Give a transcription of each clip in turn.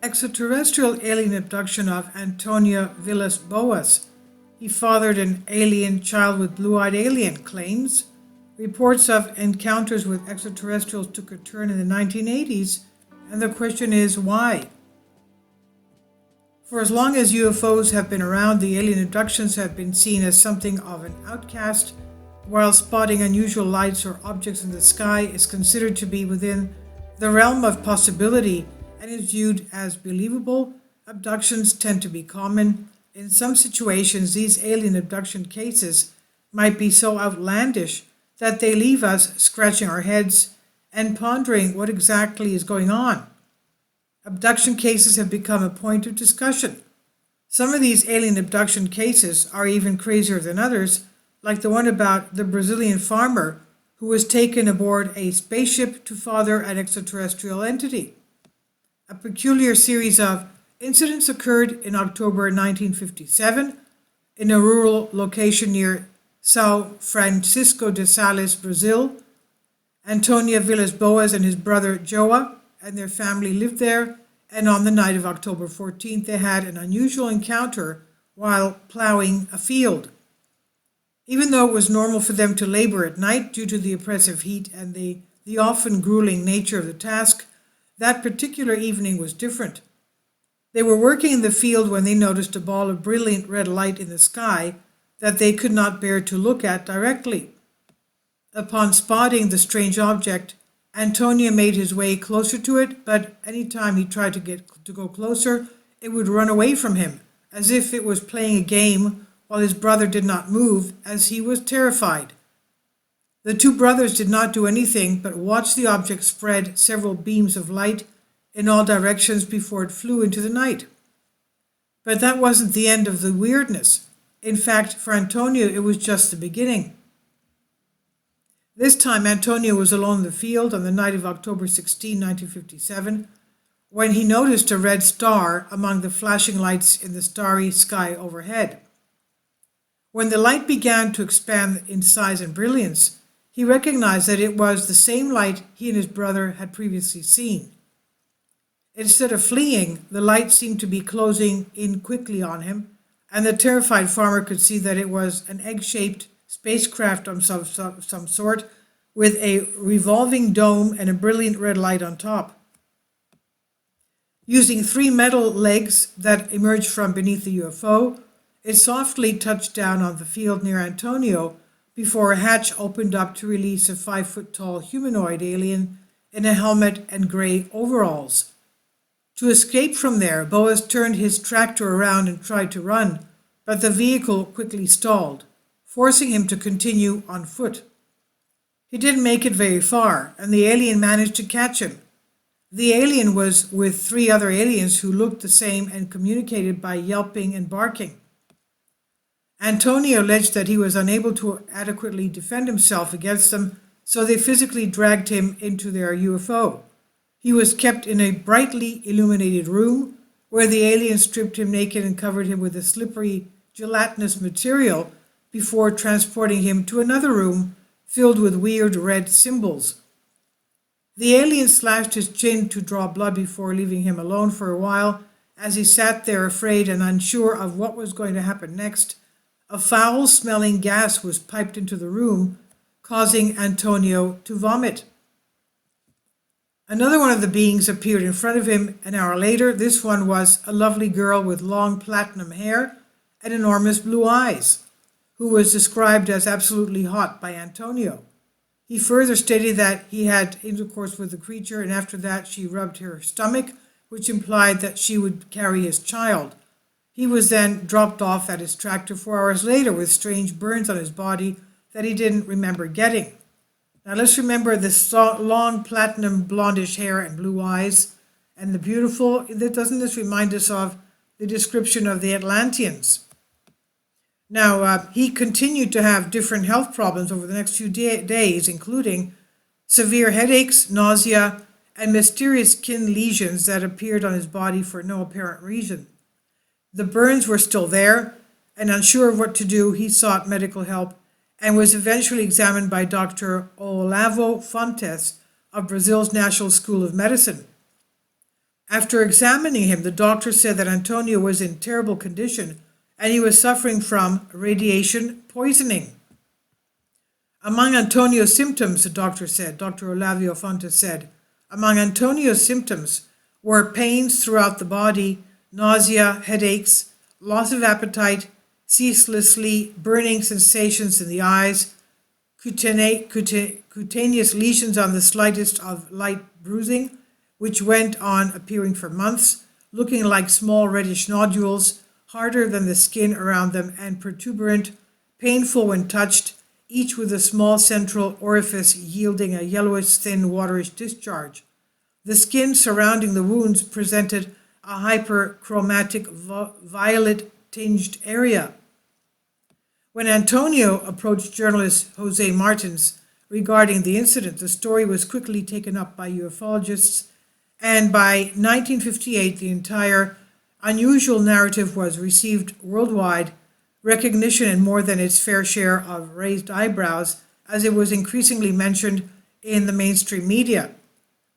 extraterrestrial alien abduction of Antonio Villas Boas. He fathered an alien child with blue-eyed alien claims. Reports of encounters with extraterrestrials took a turn in the 1980s, and the question is why? For as long as UFOs have been around, the alien abductions have been seen as something of an outcast, while spotting unusual lights or objects in the sky is considered to be within the realm of possibility and is viewed as believable. Abductions tend to be common. In some situations, these alien abduction cases might be so outlandish that they leave us scratching our heads and pondering what exactly is going on. Abduction cases have become a point of discussion. Some of these alien abduction cases are even crazier than others, like the one about the Brazilian farmer who was taken aboard a spaceship to father an extraterrestrial entity. A peculiar series of incidents occurred in October 1957 in a rural location near São Francisco de Sales, Brazil. Antonio Villas Boas and his brother Joa and their family lived there, and on the night of October 14th they had an unusual encounter while plowing a field. Even though it was normal for them to labor at night due to the oppressive heat and the often grueling nature of the task, that particular evening was different. They were working in the field when they noticed a ball of brilliant red light in the sky that they could not bear to look at directly. Upon spotting the strange object, Antonio made his way closer to it, but any time he tried to go closer, it would run away from him, as if it was playing a game, while his brother did not move, as he was terrified. The two brothers did not do anything but watch the object spread several beams of light in all directions before it flew into the night. But that wasn't the end of the weirdness. In fact, for Antonio, it was just the beginning. This time, Antonio was alone in the field on the night of October 16, 1957, when he noticed a red star among the flashing lights in the starry sky overhead. When the light began to expand in size and brilliance, he recognized that it was the same light he and his brother had previously seen. Instead of fleeing, the light seemed to be closing in quickly on him, and the terrified farmer could see that it was an egg-shaped spacecraft of some sort, with a revolving dome and a brilliant red light on top. Using three metal legs that emerged from beneath the UFO, it softly touched down on the field near Antonio before a hatch opened up to release a 5-foot-tall humanoid alien in a helmet and gray overalls. To escape from there, Boas turned his tractor around and tried to run, but the vehicle quickly stalled, forcing him to continue on foot. He didn't make it very far, and the alien managed to catch him. The alien was with 3 other aliens who looked the same and communicated by yelping and barking. Antonio alleged that he was unable to adequately defend himself against them, so they physically dragged him into their UFO. He was kept in a brightly illuminated room where the aliens stripped him naked and covered him with a slippery, gelatinous material before transporting him to another room filled with weird red symbols. The alien slashed his chin to draw blood before leaving him alone for a while. As he sat there afraid and unsure of what was going to happen next, a foul-smelling gas was piped into the room, causing Antonio to vomit. Another one of the beings appeared in front of him an hour later. This one was a lovely girl with long platinum hair and enormous blue eyes, who was described as absolutely hot by Antonio. He further stated that he had intercourse with the creature, and after that she rubbed her stomach, which implied that she would carry his child. He was then dropped off at his tractor 4 hours later with strange burns on his body that he didn't remember getting. Now let's remember this long platinum blondish hair and blue eyes and the beautiful, doesn't this remind us of the description of the Atlanteans? Now, he continued to have different health problems over the next few days, including severe headaches, nausea, and mysterious skin lesions that appeared on his body for no apparent reason. The burns were still there, and unsure of what to do, he sought medical help and was eventually examined by Dr. Olavo Fontes of Brazil's National School of Medicine. After examining him, the doctor said that Antonio was in terrible condition and he was suffering from radiation poisoning. Among Antonio's symptoms, the doctor said, Dr. Olavio Fontes said, among Antonio's symptoms were pains throughout the body, nausea, headaches, loss of appetite, ceaselessly burning sensations in the eyes, cutaneous lesions on the slightest of light bruising, which went on appearing for months, looking like small reddish nodules, harder than the skin around them and protuberant, painful when touched, each with a small central orifice yielding a yellowish, thin, waterish discharge. The skin surrounding the wounds presented a hyperchromatic violet-tinged area. When Antonio approached journalist Jose Martins regarding the incident, the story was quickly taken up by ufologists, and by 1958 the entire unusual narrative was received worldwide recognition and more than its fair share of raised eyebrows as it was increasingly mentioned in the mainstream media.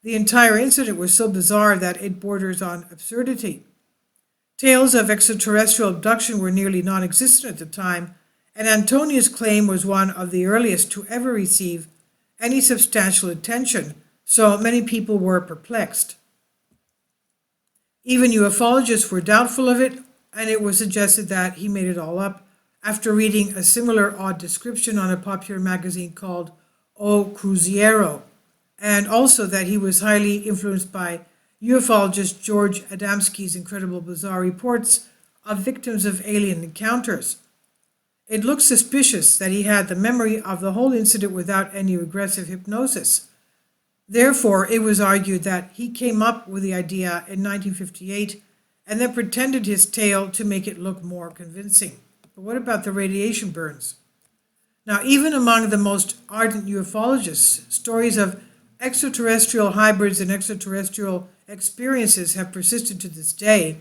The entire incident was so bizarre that it borders on absurdity. Tales of extraterrestrial abduction were nearly non-existent at the time, and Antonio's claim was one of the earliest to ever receive any substantial attention, so many people were perplexed. Even ufologists were doubtful of it, and it was suggested that he made it all up after reading a similar odd description on a popular magazine called O Cruzeiro, and also that he was highly influenced by ufologist George Adamski's incredible bizarre reports of victims of alien encounters. It looks suspicious that he had the memory of the whole incident without any regressive hypnosis. Therefore, it was argued that he came up with the idea in 1958 and then pretended his tale to make it look more convincing. But what about the radiation burns? Now, even among the most ardent ufologists, stories of extraterrestrial hybrids and extraterrestrial experiences have persisted to this day.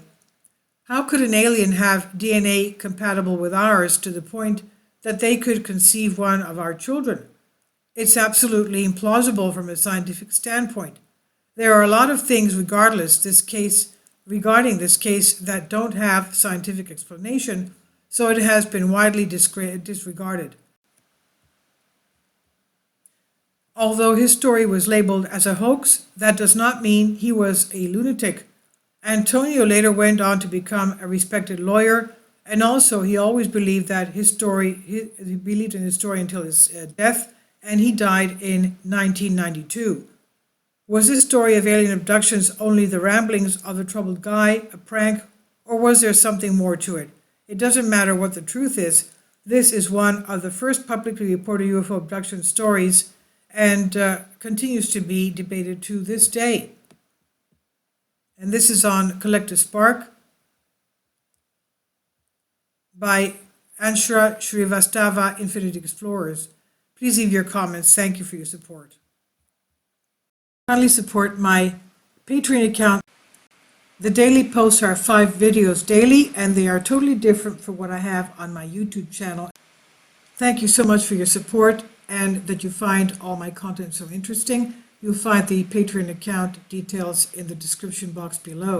How could an alien have DNA compatible with ours to the point that they could conceive one of our children? It's absolutely implausible from a scientific standpoint. There are a lot of things regarding this case that don't have scientific explanation, so it has been widely disregarded. Although his story was labeled as a hoax, that does not mean he was a lunatic. Antonio later went on to become a respected lawyer, and also he always believed that he believed in his story until his death, and he died in 1992. Was this story of alien abductions only the ramblings of a troubled guy, a prank, or was there something more to it? It doesn't matter what the truth is. This is one of the first publicly reported UFO abduction stories and continues to be debated to this day. And this is on Collective Spark by Anshra Shrivastava, Infinite Explorers. Please leave your comments. Thank you for your support. Kindly support my Patreon account. The daily posts are 5 videos daily, and they are totally different from what I have on my YouTube channel. Thank you so much for your support and that you find all my content so interesting. You'll find the Patreon account details in the description box below.